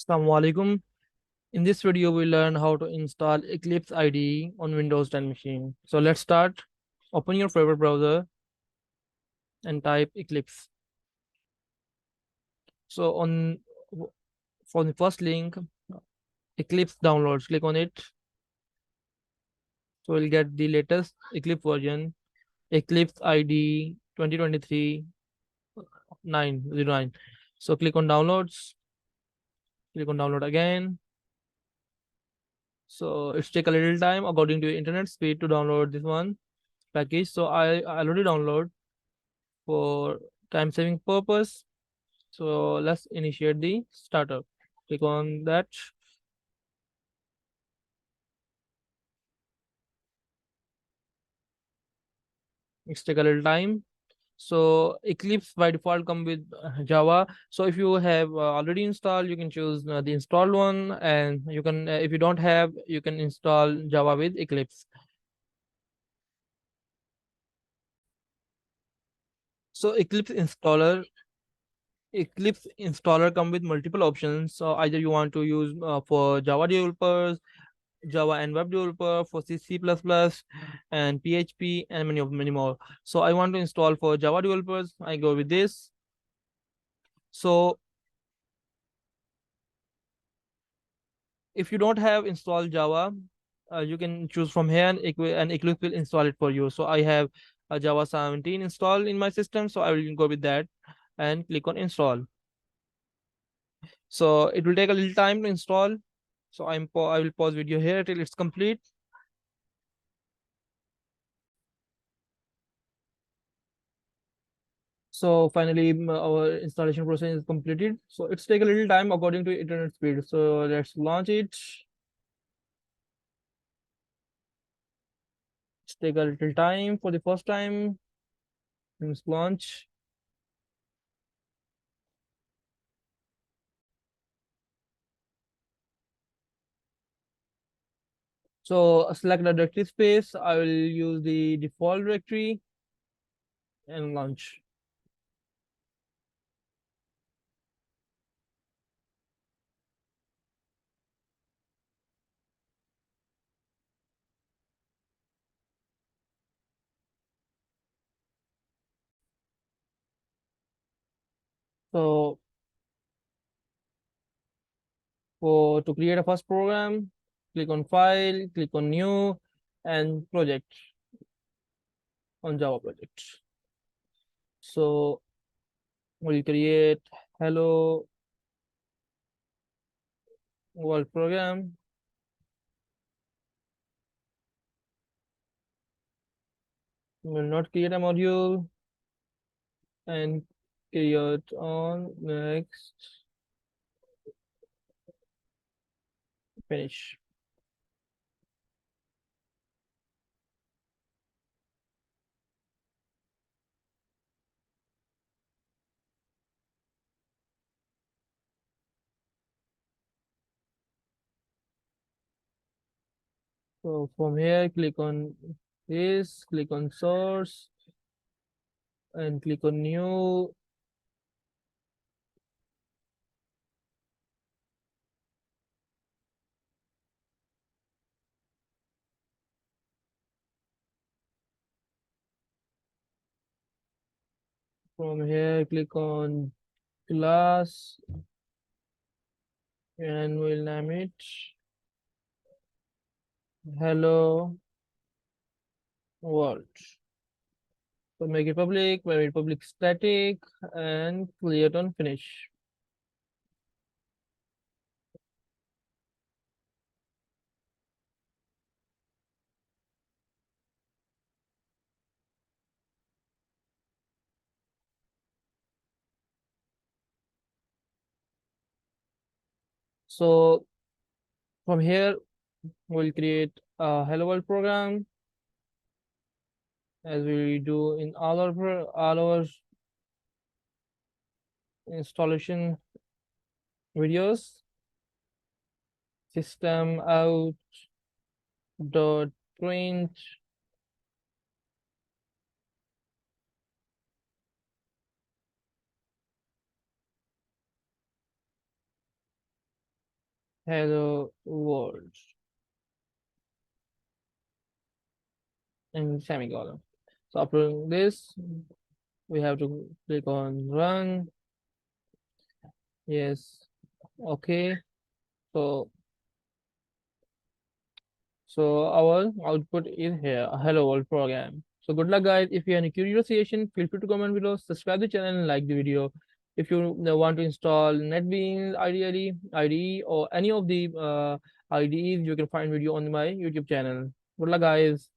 Assalamu alaikum. In this video, we learn how to install Eclipse IDE on Windows 10 machine. So let's start. Open your favorite browser and type Eclipse. So for the first link, Eclipse downloads, click on it. So we'll get the latest Eclipse version, Eclipse IDE 2023 909. So click on downloads, click on download again. So it's take a little time according to your internet speed to download this one package. So I already download for time saving purpose. So let's initiate the startup. Click on that. It's take a little time. So Eclipse by default come with Java. So if you have already installed, you can choose the installed one, and you can if you don't have, you can install Java with Eclipse. So Eclipse installer come with multiple options. So either you want to use for Java developers, Java and web developer, for C++, and PHP, and many more. So I want to install for Java developers. I go with this. So if you don't have installed Java, you can choose from here, and Eclipse will install it for you. So I have a Java 17 installed in my system, so I will go with that and click on install. So it will take a little time to install. So I will pause video here till it's complete. So finally, our installation process is completed. So it's take a little time according to internet speed. So let's launch it. It's take a little time for the first time. Let's launch. So select the directory space. I will use the default directory and launch. So for to create a first program, click on file, click on new, and project on Java project. So we'll create hello world program. We will not create a module and create on next finish. So from here, click on this, click on source, and click on new. From here, click on class, and we'll name it hello world. So make it public static, and create on finish. So from here, we'll create a hello world program as we do in all our installation videos. System out dot print hello world and semicolon. So after this, we have to click on run. Yes. Okay. So our output is here, a hello world program. So good luck guys. If you have any curiosity, feel free to comment below, subscribe the channel and like the video. If you want to install NetBeans IDE or any of the IDEs, you can find video on my YouTube channel. Good luck guys.